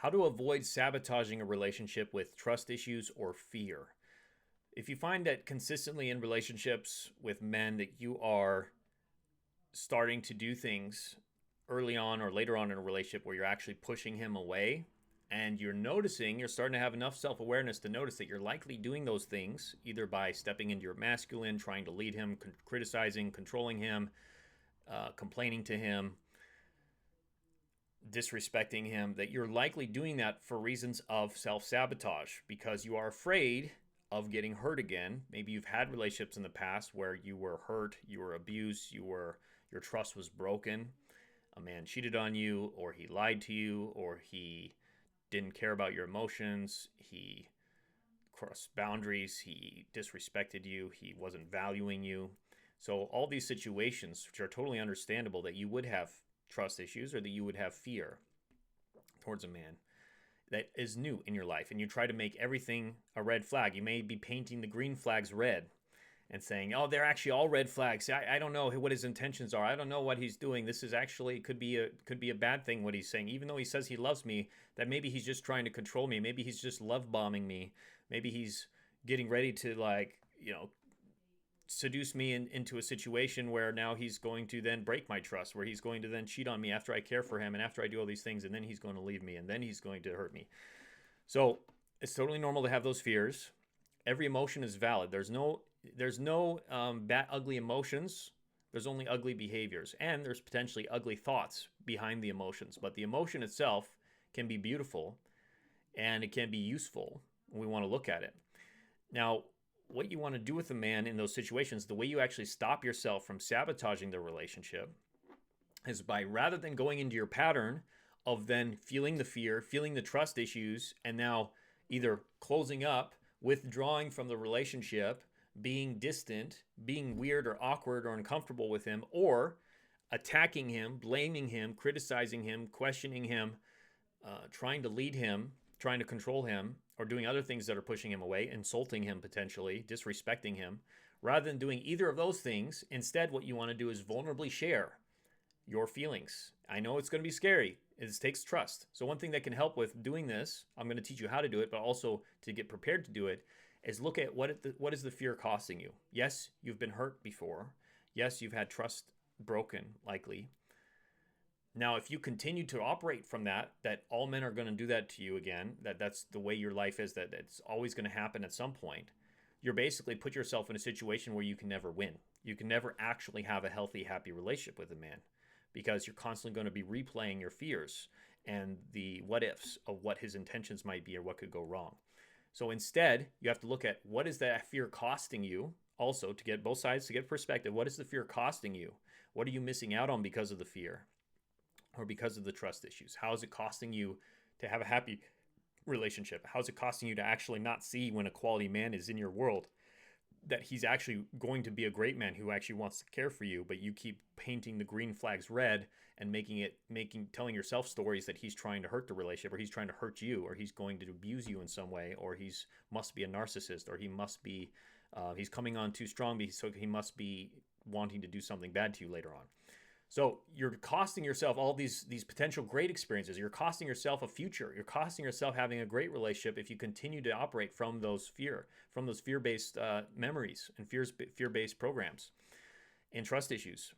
How to avoid sabotaging a relationship with trust issues or fear. If you find that consistently in relationships with men that you are starting to do things early on or later on in a relationship where you're actually pushing him away, and you're starting to have enough self-awareness to notice that you're likely doing those things either by stepping into your masculine, trying to lead him, criticizing, controlling him, complaining to him, disrespecting him, that you're likely doing that for reasons of self-sabotage because you are afraid of getting hurt again. Maybe you've had relationships in the past where you were hurt, you were abused, your trust was broken. A man cheated on you, or he lied to you, or he didn't care about your emotions, he crossed boundaries, he disrespected you, he wasn't valuing you. So all these situations, which are totally understandable, that you would have trust issues or that you would have fear towards a man that is new in your life, and you try to make everything a red flag. You may be painting the green flags red and saying, oh, they're actually all red flags. I don't know what his intentions are. I don't know what he's doing. This is actually could be a bad thing what he's saying. Even though he says he loves me, that maybe he's just trying to control me. Maybe he's just love bombing me. Maybe he's getting ready to seduce me into a situation where now he's going to then break my trust, where he's going to then cheat on me after I care for him and after I do all these things, and then he's going to leave me and then he's going to hurt me. So it's totally normal to have those fears. Every emotion is valid. There's no bad, ugly emotions. There's only ugly behaviors, and there's potentially ugly thoughts behind the emotions. But the emotion itself can be beautiful and it can be useful. We want to look at it. Now, what you want to do with a man in those situations, the way you actually stop yourself from sabotaging the relationship, is by, rather than going into your pattern of then feeling the fear, feeling the trust issues, and now either closing up, withdrawing from the relationship, being distant, being weird or awkward or uncomfortable with him, or attacking him, blaming him, criticizing him, questioning him, trying to lead him, trying to control him, or doing other things that are pushing him away, insulting him potentially, disrespecting him. Rather than doing either of those things, instead what you want to do is vulnerably share your feelings. I know it's going to be scary. It takes trust. So one thing that can help with doing this, I'm going to teach you how to do it, but also to get prepared to do it, is look at what is the fear costing you. Yes, you've been hurt before. Yes, you've had trust broken, likely. Now, if you continue to operate from that all men are going to do that to you again, that's the way your life is, that it's always going to happen at some point, you're basically put yourself in a situation where you can never win. You can never actually have a healthy, happy relationship with a man because you're constantly going to be replaying your fears and the what ifs of what his intentions might be or what could go wrong. So instead, you have to look at what is that fear costing you, also to get both sides, to get perspective. What is the fear costing you? What are you missing out on because of the fear or because of the trust issues? How is it costing you to have a happy relationship? How is it costing you to actually not see when a quality man is in your world, that he's actually going to be a great man who actually wants to care for you, but you keep painting the green flags red and telling yourself stories that he's trying to hurt the relationship, or he's trying to hurt you, or he's going to abuse you in some way, or he's must be a narcissist, or he must be he's coming on too strong, so he must be wanting to do something bad to you later on. So you're costing yourself all these potential great experiences. You're costing yourself a future. You're costing yourself having a great relationship if you continue to operate from those fear-based memories and fear-based programs and trust issues.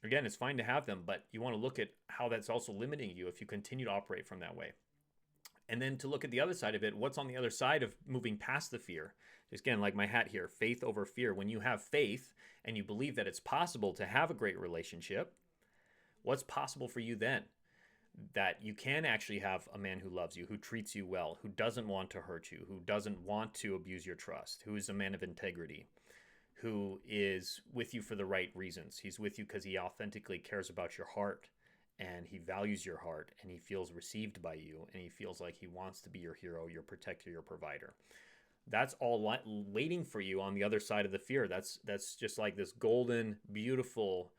Again, it's fine to have them, but you want to look at how that's also limiting you if you continue to operate from that way. And then to look at the other side of it, what's on the other side of moving past the fear? Just again, like my hat here, faith over fear. When you have faith and you believe that it's possible to have a great relationship, what's possible for you then? That you can actually have a man who loves you, who treats you well, who doesn't want to hurt you, who doesn't want to abuse your trust, who is a man of integrity, who is with you for the right reasons. He's with you because he authentically cares about your heart and he values your heart and he feels received by you and he feels like he wants to be your hero, your protector, your provider. That's all waiting for you on the other side of the fear. That's just like this golden, beautiful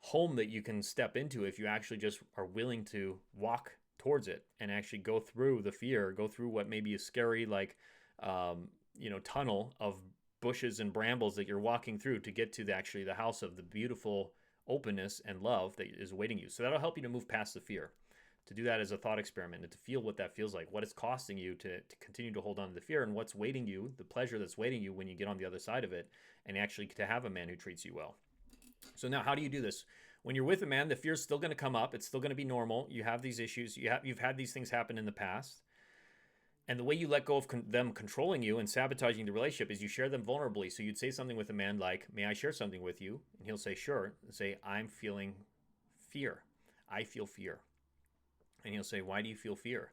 home that you can step into if you actually just are willing to walk towards it and actually go through the fear, go through what maybe is scary, like tunnel of bushes and brambles that you're walking through to get to the house of the beautiful openness and love that is awaiting you. So that'll help you to move past the fear, to do that as a thought experiment and to feel what that feels like, what it's costing you to continue to hold on to the fear, and what's waiting you, the pleasure that's waiting you when you get on the other side of it, and actually to have a man who treats you well. So now, how do you do this? When you're with a man, the fear is still going to come up. It's still going to be normal. You have these issues. You've had these things happen in the past. And the way you let go of them controlling you and sabotaging the relationship is you share them vulnerably. So you'd say something with a man like, may I share something with you? And he'll say, sure. And say, I'm feeling fear. I feel fear. And he'll say, why do you feel fear?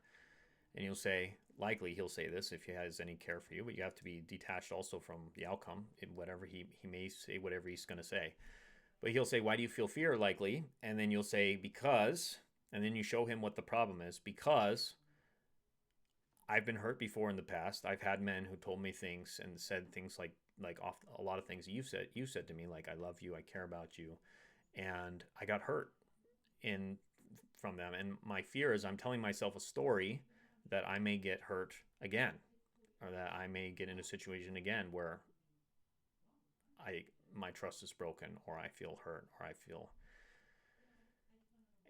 And you'll say, likely he'll say this if he has any care for you, but you have to be detached also from the outcome. Whatever he may say, whatever he's going to say. But he'll say, why do you feel fear, likely? And then you'll say, because, and then you show him what the problem is. Because I've been hurt before in the past. I've had men who told me things and said things like off a lot of things you said to me, like, I love you, I care about you. And I got hurt from them. And my fear is I'm telling myself a story that I may get hurt again, or that I may get in a situation again where my trust is broken, or I feel hurt, or I feel.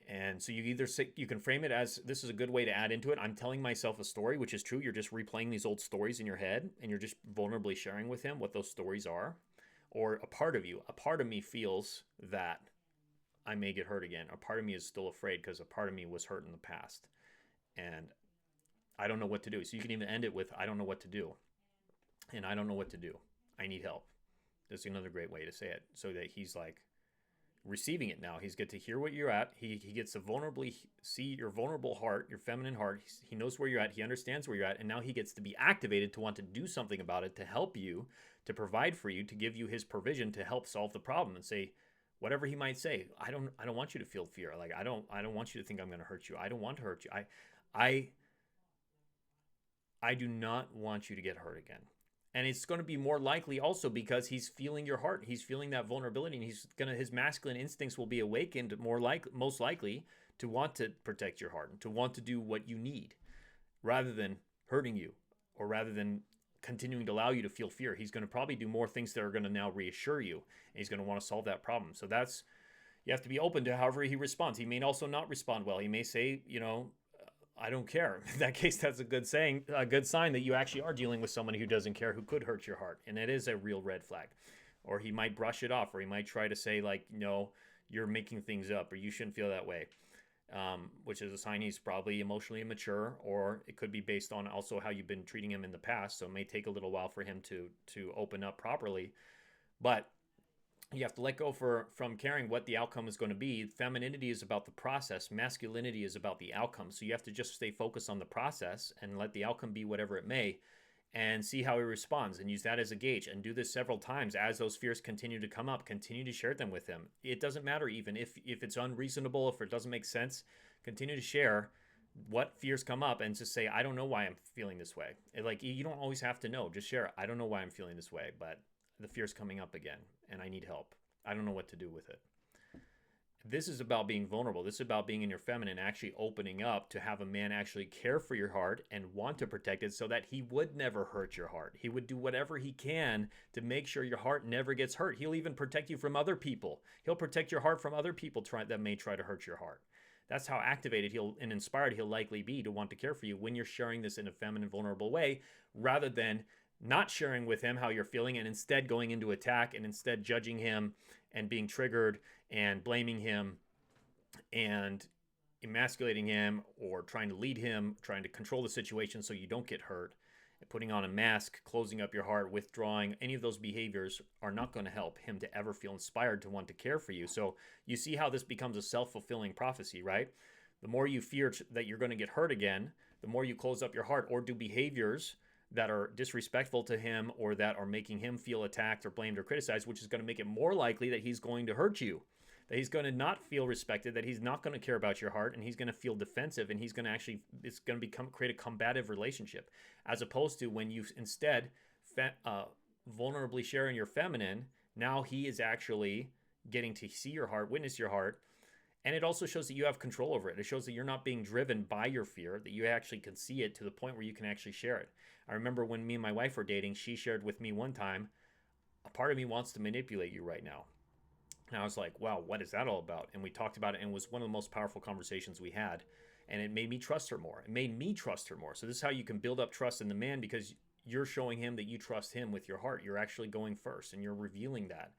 And so you can frame it as, this is a good way to add into it, I'm telling myself a story, which is true. You're just replaying these old stories in your head, and you're just vulnerably sharing with him what those stories are. Or a part of me feels that I may get hurt again. A part of me is still afraid because a part of me was hurt in the past. And I don't know what to do. So you can even end it with, I don't know what to do. And I don't know what to do. I need help. That's another great way to say it, so that he's like receiving it now. He's get to hear what you're at. He gets to vulnerably see your vulnerable heart, your feminine heart. He knows where you're at. He understands where you're at. And now he gets to be activated to want to do something about it, to help you, to provide for you, to give you his provision to help solve the problem, and say whatever he might say. I don't want you to feel fear. Like, I don't want you to think I'm going to hurt you. I don't want to hurt you. I do not want you to get hurt again. And it's going to be more likely also because he's feeling your heart. He's feeling that vulnerability, and his masculine instincts will be awakened most likely to want to protect your heart and to want to do what you need rather than hurting you, or rather than continuing to allow you to feel fear. He's going to probably do more things that are going to now reassure you, and he's going to want to solve that problem. So you have to be open to however he responds. He may also not respond well. He may say, I don't care. In that case, that's a good sign that you actually are dealing with someone who doesn't care, who could hurt your heart. And it is a real red flag. Or he might brush it off, or he might try to say, like, no, you're making things up, or you shouldn't feel that way, which is a sign he's probably emotionally immature, or it could be based on also how you've been treating him in the past. So it may take a little while for him to open up properly. But you have to let go from caring what the outcome is going to be. Femininity is about the process. Masculinity is about the outcome. So you have to just stay focused on the process and let the outcome be whatever it may, and see how he responds, and use that as a gauge, and do this several times as those fears continue to come up. Continue to share them with him. It doesn't matter even if it's unreasonable, if it doesn't make sense. Continue to share what fears come up and just say, I don't know why I'm feeling this way. You don't always have to know. Just share, I don't know why I'm feeling this way, but the fear's coming up again, and I need help. I don't know what to do with it. This is about being vulnerable. This is about being in your feminine, actually opening up to have a man actually care for your heart and want to protect it, so that he would never hurt your heart. He would do whatever he can to make sure your heart never gets hurt. He'll even protect you from other people. He'll protect your heart from other people that may try to hurt your heart. That's how activated and inspired he'll likely be to want to care for you when you're sharing this in a feminine, vulnerable way, rather than not sharing with him how you're feeling and instead going into attack, and instead judging him and being triggered and blaming him and emasculating him, or trying to lead him, trying to control the situation so you don't get hurt, and putting on a mask, closing up your heart, withdrawing. Any of those behaviors are not going to help him to ever feel inspired to want to care for you. So you see how this becomes a self-fulfilling prophecy, right? The more you fear that you're going to get hurt again, the more you close up your heart or do behaviors that are disrespectful to him, or that are making him feel attacked or blamed or criticized, which is going to make it more likely that he's going to hurt you, that he's going to not feel respected, that he's not going to care about your heart, and he's going to feel defensive, and it's going to create a combative relationship, as opposed to when you instead vulnerably share in your feminine. Now he is actually getting to see your heart, witness your heart. And it also shows that you have control over it. It shows that you're not being driven by your fear, that you actually can see it to the point where you can actually share it. I remember when me and my wife were dating, she shared with me one time, a part of me wants to manipulate you right now. And I was like, wow, what is that all about? And we talked about it, and it was one of the most powerful conversations we had. And it made me trust her more. It made me trust her more. So this is how you can build up trust in the man, because you're showing him that you trust him with your heart. You're actually going first and you're revealing that.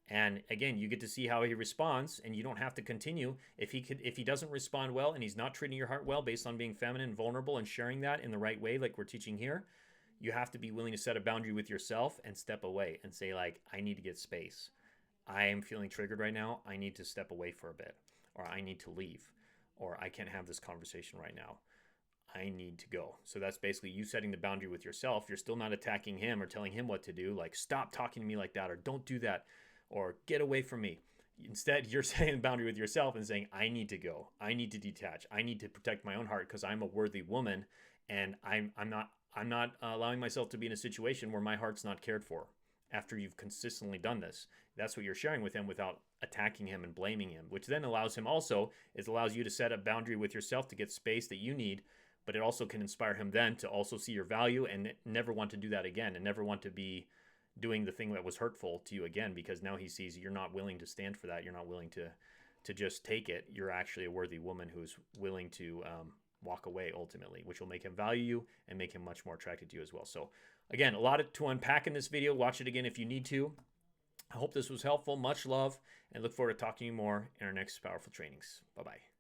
And again, you get to see how he responds, and you don't have to continue. If he doesn't respond well and he's not treating your heart well based on being feminine and vulnerable and sharing that in the right way, like we're teaching here, you have to be willing to set a boundary with yourself and step away and say, like, I need to get space. I am feeling triggered right now. I need to step away for a bit, or I need to leave, or I can't have this conversation right now. I need to go. So that's basically you setting the boundary with yourself. You're still not attacking him or telling him what to do, like, stop talking to me like that, or don't do that, or get away from me. Instead, you're setting the boundary with yourself and saying, I need to go. I need to detach. I need to protect my own heart because I'm a worthy woman, and I'm not allowing myself to be in a situation where my heart's not cared for. After you've consistently done this, that's what you're sharing with him without attacking him and blaming him, which then allows him also, it allows you to set a boundary with yourself to get space that you need, but it also can inspire him then to also see your value and never want to do that again, and never want to be doing the thing that was hurtful to you again, because now he sees you're not willing to stand for that. You're not willing to just take it. You're actually a worthy woman who's willing to walk away ultimately, which will make him value you and make him much more attracted to you as well. So again, a lot to unpack in this video. Watch it again if you need to. I hope this was helpful. Much love, and look forward to talking to you more in our next powerful trainings. Bye-bye.